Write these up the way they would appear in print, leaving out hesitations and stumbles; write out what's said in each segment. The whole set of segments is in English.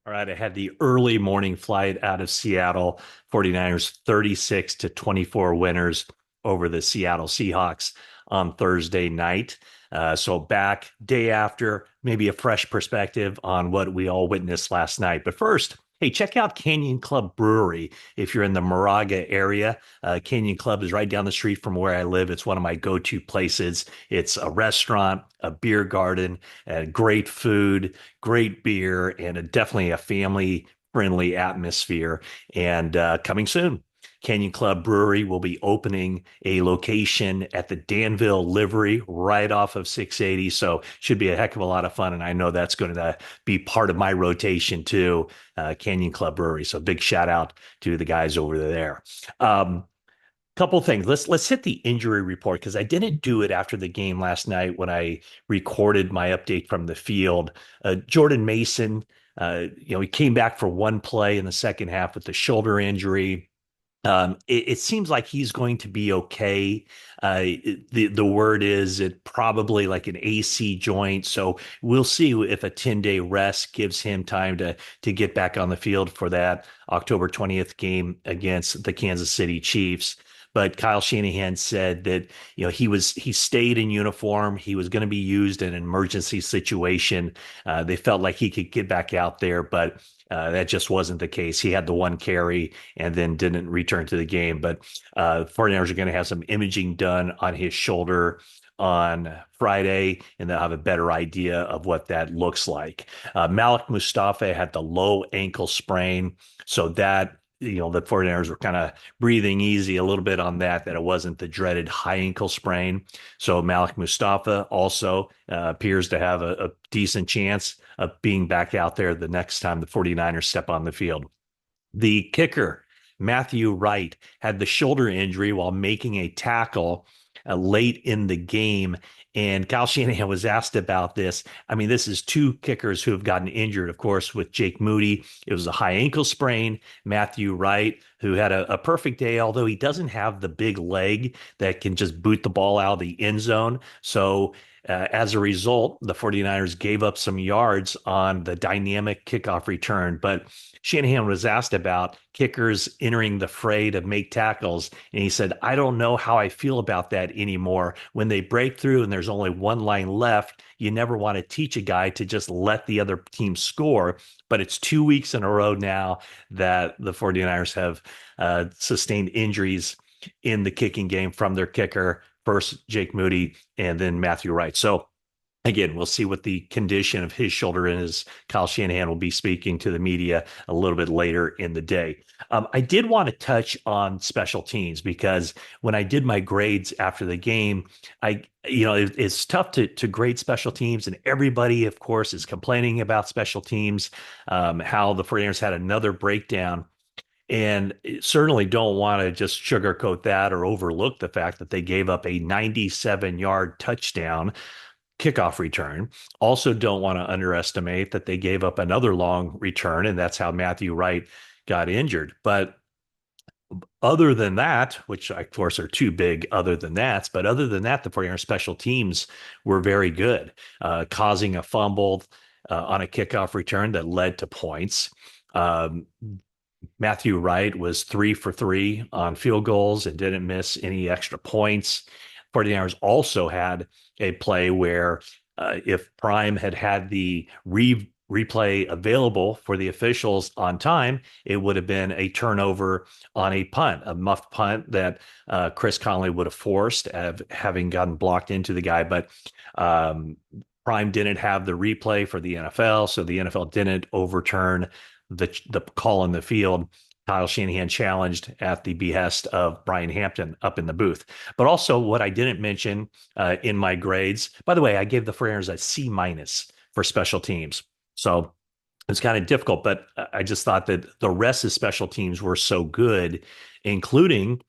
All right, I had the early morning flight out of Seattle. 49ers 36-24 winners over the Seattle Seahawks on Thursday night. So back day after, maybe a fresh perspective on what we all witnessed last night. But first, hey, check out Canyon Club Brewery if you're in the Moraga area. Canyon Club is right down the street from where I live. It's one of my go-to places. It's a restaurant, a beer garden, great food, great beer, and definitely a family friendly atmosphere. And coming soon. Canyon Club Brewery will be opening a location at the Danville Livery right off of 680. So should be a heck of a lot of fun. And I know that's going to be part of my rotation too, Canyon Club Brewery. So big shout out to the guys over there. Couple things. Let's hit the injury report because I didn't do it after the game last night when I recorded my update from the field. Jordan Mason, he came back for one play in the second half with the shoulder injury. It seems like he's going to be okay. The word is it probably like an AC joint, so we'll see if a 10-day rest gives him time to get back on the field for that October 20th game against the Kansas City Chiefs. But Kyle Shanahan said that he stayed in uniform. He was going to be used in an emergency situation. They felt like he could get back out there, but that just wasn't the case. He had the one carry and then didn't return to the game. But 49ers are going to have some imaging done on his shoulder on Friday, and they'll have a better idea of what that looks like. Malik Mustafa had the low ankle sprain, so that the 49ers were kind of breathing easy a little bit on that it wasn't the dreaded high ankle sprain. So Malik Mustafa also appears to have a decent chance of being back out there the next time the 49ers step on the field. The kicker, Matthew Wright, had the shoulder injury while making a tackle late in the game. And Kyle Shanahan was asked about this. I mean, this is two kickers who have gotten injured, of course, with Jake Moody. It was a high ankle sprain. Matthew Wright, who had a perfect day, although he doesn't have the big leg that can just boot the ball out of the end zone. So as a result, the 49ers gave up some yards on the dynamic kickoff return. But Shanahan was asked about kickers entering the fray to make tackles. And he said, I don't know how I feel about that anymore. When they break through and there's only one line left, you never want to teach a guy to just let the other team score. But it's 2 weeks in a row now that the 49ers have sustained injuries in the kicking game from their kicker. First Jake Moody and then Matthew Wright. So again, we'll see what the condition of his shoulder is. Kyle Shanahan will be speaking to the media a little bit later in the day. I did want to touch on special teams because when I did my grades after the game, it's tough to grade special teams, and everybody, of course, is complaining about special teams, how the 49ers had another breakdown. And certainly don't want to just sugarcoat that or overlook the fact that they gave up a 97-yard touchdown kickoff return. Also don't want to underestimate that they gave up another long return, and that's how Matthew Wright got injured. But other than that, which of course are too big other than that, but other than that, the 49ers special teams were very good, causing a fumble on a kickoff return that led to points. Matthew Wright was 3 for 3 on field goals and didn't miss any extra points. 49ers also had a play where if Prime had the replay available for the officials on time, it would have been a turnover on a punt, a muffed punt that Chris Conley would have forced, having gotten blocked into the guy. But Prime didn't have the replay for the NFL, so the NFL didn't overturn the call on the field. Kyle Shanahan challenged at the behest of Brian Hampton up in the booth. But also what I didn't mention in my grades, by the way, I gave the 49ers a C- for special teams. So it's kind of difficult, but I just thought that the rest of special teams were so good, including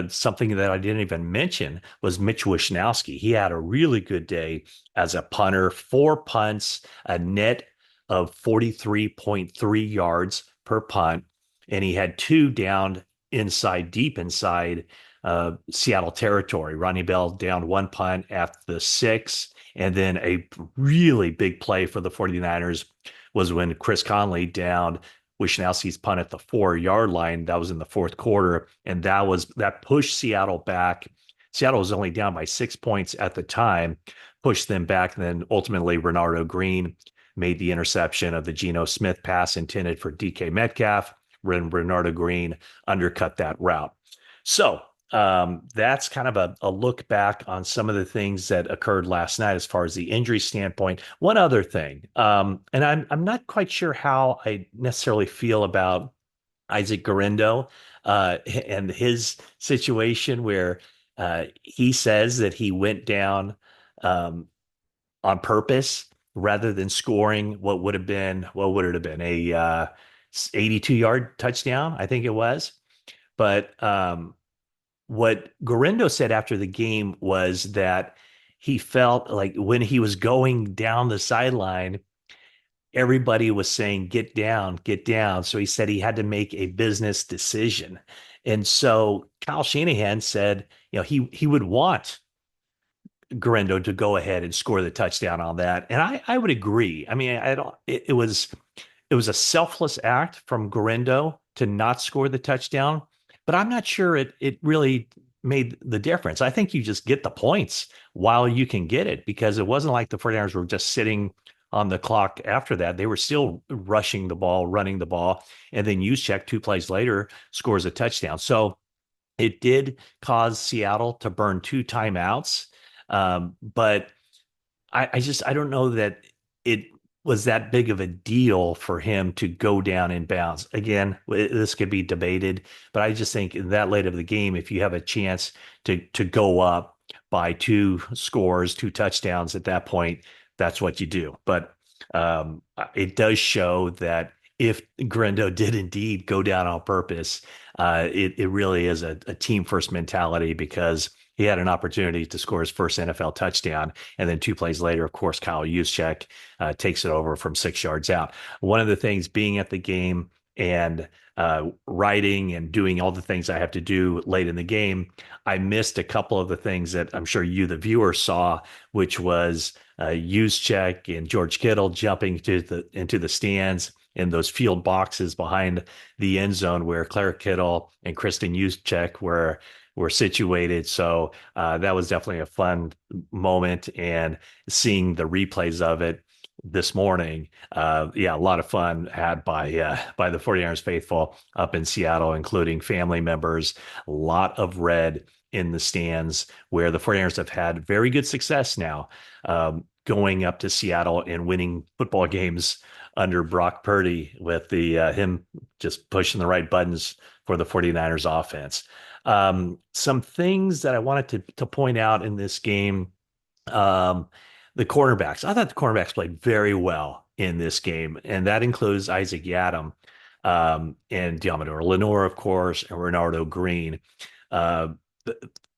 something that I didn't even mention was Mitch Wishnowsky. He had a really good day as a punter, 4 punts, a net of 43.3 yards per punt, and he had 2 down deep inside Seattle territory. Ronnie Bell downed 1 punt at the 6, And then a really big play for the 49ers was when Chris Conley downed Wishnowski's punt at the 4 yard line. That was in the fourth quarter. And that pushed Seattle back. Seattle was only down by 6 points at the time, pushed them back. And then ultimately, Renardo Green made the interception of the Geno Smith pass intended for DK Metcalf. Renardo Green undercut that route. So that's kind of a look back on some of the things that occurred last night as far as the injury standpoint. One other thing, and I'm not quite sure how I necessarily feel about Isaac Guerendo and his situation where he says that he went down um, on purpose rather than scoring what would it have been a 82-yard touchdown, I think it was. But what Guerendo said after the game was that he felt like when he was going down the sideline, everybody was saying, get down, get down. So he said he had to make a business decision. And so Kyle Shanahan said, he would want Guerendo to go ahead and score the touchdown on that. And I would agree. I mean, I don't, it was a selfless act from Guerendo to not score the touchdown, but I'm not sure it really made the difference. I think you just get the points while you can get it because it wasn't like the 49ers were just sitting on the clock after that. They were still rushing the ball, running the ball, and then Juszczyk 2 plays later scores a touchdown. So it did cause Seattle to burn 2 timeouts. But I don't know that it was that big of a deal for him to go down in bounds. Again, this could be debated, but I just think in that late of the game, if you have a chance to go up by 2 scores, 2 touchdowns at that point, that's what you do. But it does show that if Grendo did indeed go down on purpose, it really is a team first mentality because he had an opportunity to score his first NFL touchdown. And then 2 plays later, of course, Kyle Juszczyk takes it over from 6 yards out. One of the things being at the game and writing and doing all the things I have to do late in the game, I missed a couple of the things that I'm sure you, the viewer, saw, which was Juszczyk and George Kittle jumping into the stands in those field boxes behind the end zone where Claire Kittle and Kristen Juszczyk were situated. So that was definitely a fun moment. And seeing the replays of it this morning, a lot of fun had by the 49ers faithful up in Seattle, including family members. A lot of red in the stands where the 49ers have had very good success now, going up to Seattle and winning football games under Brock Purdy with the him just pushing the right buttons for the 49ers offense. Some things that I wanted to point out in this game, the cornerbacks. I thought the cornerbacks played very well in this game, and that includes Isaac Yiadom, and Diamador Lenore, of course, and Renardo Green. Uh,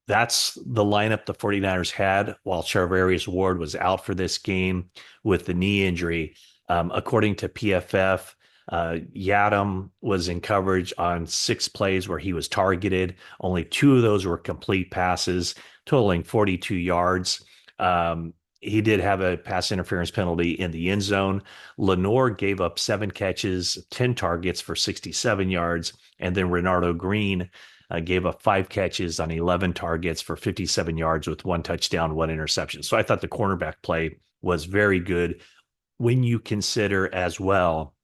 that's the lineup the 49ers had while Charvarius Ward was out for this game with the knee injury. According to PFF, Yiadom was in coverage on 6 plays where he was targeted. Only 2 of those were complete passes, totaling 42 yards. He did have a pass interference penalty in the end zone. Lenore gave up 7 catches, 10 targets for 67 yards. And then Renardo Green gave up 5 catches on 11 targets for 57 yards with 1 touchdown, 1 interception. So I thought the cornerback play was very good when you consider as well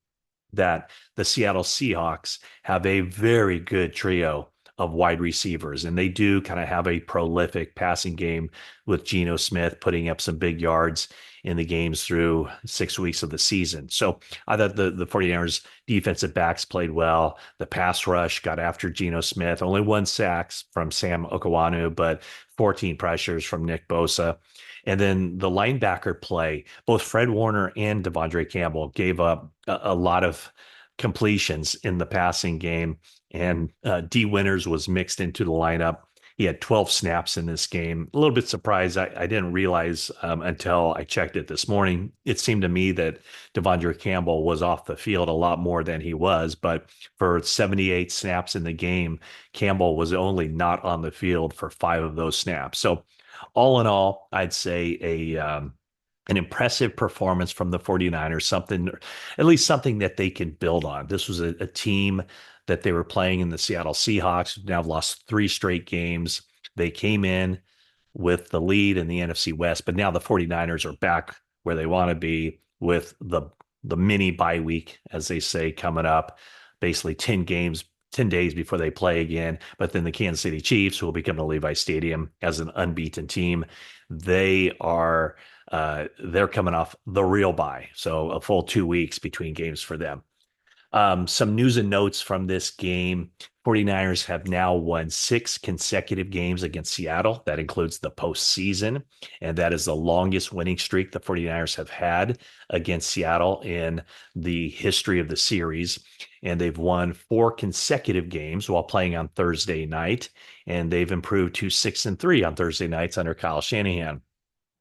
that the Seattle Seahawks have a very good trio of wide receivers, and they do kind of have a prolific passing game with Geno Smith putting up some big yards in the games through 6 weeks of the season. So I thought the 49ers defensive backs played well. The pass rush got after Geno Smith, only 1 sack from Sam Okawanu, but 14 pressures from Nick Bosa. And then the linebacker play, both Fred Warner and Devondre Campbell gave up a lot of completions in the passing game. And D Winters was mixed into the lineup. He had 12 snaps in this game. A little bit surprised. I didn't realize until I checked it this morning. It seemed to me that Devondre Campbell was off the field a lot more than he was. But for 78 snaps in the game, Campbell was only not on the field for 5 of those snaps. So all in all, I'd say an impressive performance from the 49ers, something, at least something that they can build on. This was a team that they were playing in the Seattle Seahawks, who now have lost three straight games. They came in with the lead in the NFC West, but now the 49ers are back where they want to be with the mini bye week, as they say, coming up, basically 10 games, 10 days before they play again. But then the Kansas City Chiefs, who will become the Levi Stadium as an unbeaten team, they are they're coming off the real bye. So a full 2 weeks between games for them. Some news and notes from this game. 49ers have now won 6 consecutive games against Seattle. That includes the postseason, and that is the longest winning streak the 49ers have had against Seattle in the history of the series. And they've won 4 consecutive games while playing on Thursday night, and they've improved to 6-3 on Thursday nights under Kyle Shanahan.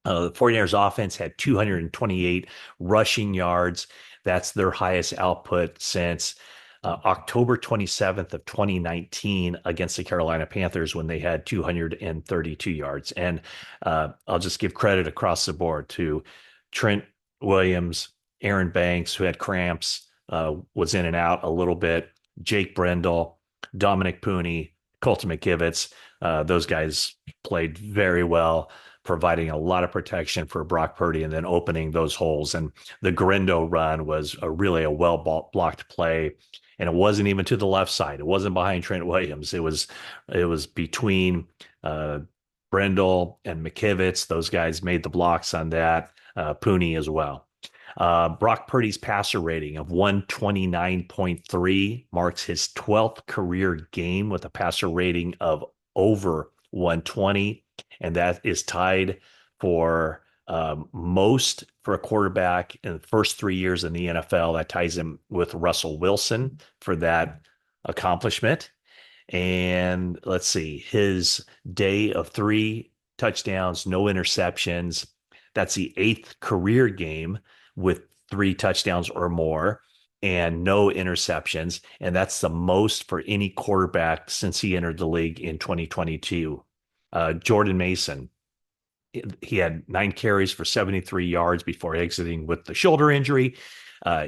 The 49ers offense had 228 rushing yards. That's their highest output since October 27th of 2019 against the Carolina Panthers when they had 232 yards. And I'll just give credit across the board to Trent Williams, Aaron Banks, who had cramps, was in and out a little bit, Jake Brendel, Dominic Pooney, Colton McKivitz. Those guys played very well, providing a lot of protection for Brock Purdy and then opening those holes. And the Guerendo run was really a well-blocked play. And it wasn't even to the left side. It wasn't behind Trent Williams. It was between Brendel and McKivitz. Those guys made the blocks on that. Pooney as well. Brock Purdy's passer rating of 129.3 marks his 12th career game with a passer rating of over 120, and that is tied for most for a quarterback in the first 3 years in the NFL. That ties him with Russell Wilson for that accomplishment. And let's see, his day of 3 touchdowns, no interceptions. That's the 8th career game with 3 touchdowns or more and no interceptions. And that's the most for any quarterback since he entered the league in 2022. Jordan Mason, he had 9 carries for 73 yards before exiting with the shoulder injury.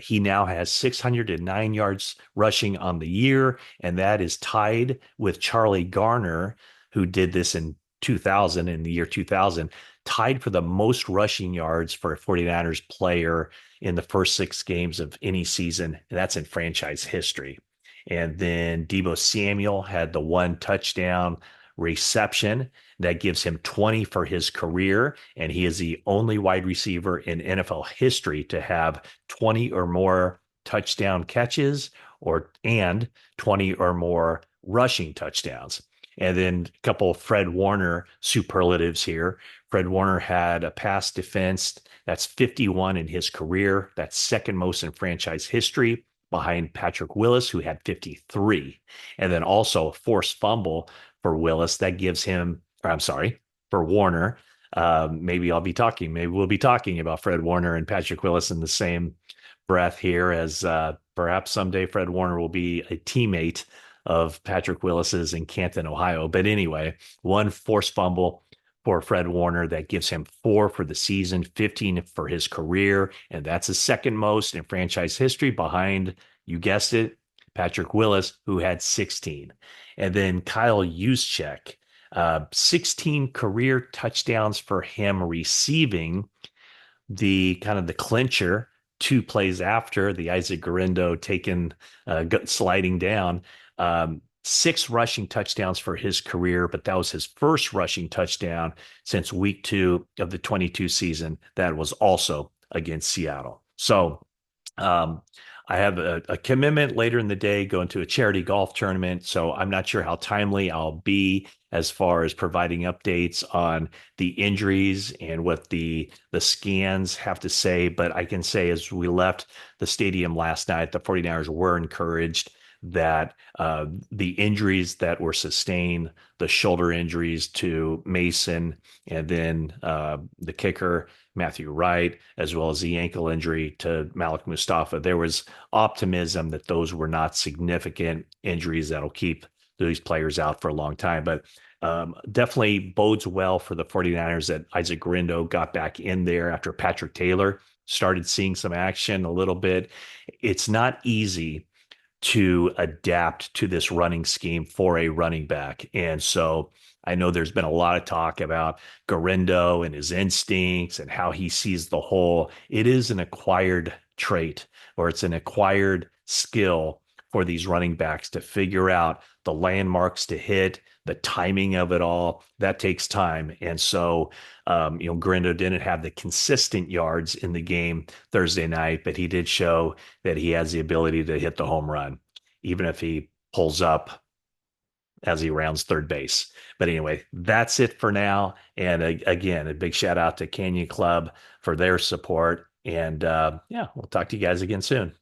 He now has 609 yards rushing on the year, and that is tied with Charlie Garner, who did this in the year 2000, tied for the most rushing yards for a 49ers player in the first 6 games of any season, and that's in franchise history. And then Deebo Samuel had the 1 touchdown reception that gives him 20 for his career, and he is the only wide receiver in NFL history to have 20 or more touchdown catches and 20 or more rushing touchdowns. And then a couple of Fred Warner superlatives here. Fred Warner had a pass defense that's 51 in his career. That's second most in franchise history, behind Patrick Willis, who had 53. And then also a forced fumble for Willis that gives him, or I'm sorry, for Warner. Maybe we'll be talking about Fred Warner and Patrick Willis in the same breath here, as perhaps someday Fred Warner will be a teammate of Patrick Willis's in Canton, Ohio. But anyway, 1 forced fumble for Fred Warner that gives him 4 for the season, 15 for his career, and that's the second most in franchise history, behind, you guessed it, Patrick Willis, who had 16. And then Kyle Juszczyk, 16 career touchdowns for him, receiving the kind of the clincher 2 plays after the Isaac Guerendo sliding down. 6 rushing touchdowns for his career, but that was his first rushing touchdown since week 2 of the 22 season. That was also against Seattle. So I have a commitment later in the day going to a charity golf tournament. So I'm not sure how timely I'll be as far as providing updates on the injuries and what the scans have to say. But I can say, as we left the stadium last night, the 49ers were encouraged that the injuries that were sustained, the shoulder injuries to Mason, and then the kicker, Matthew Wright, as well as the ankle injury to Malik Mustafa, there was optimism that those were not significant injuries that'll keep these players out for a long time. But Definitely bodes well for the 49ers that Isaac Guerendo got back in there after Patrick Taylor started seeing some action a little bit. It's not easy to adapt to this running scheme for a running back. And so I know there's been a lot of talk about Guerendo and his instincts and how he sees the whole. It is an acquired trait, or it's an acquired skill for these running backs to figure out the landmarks to hit, the timing of it all. That takes time. And so, Guerendo didn't have the consistent yards in the game Thursday night, but he did show that he has the ability to hit the home run, even if he pulls up as he rounds third base. But anyway, that's it for now. And again, a big shout out to Canyon Club for their support. And yeah, we'll talk to you guys again soon.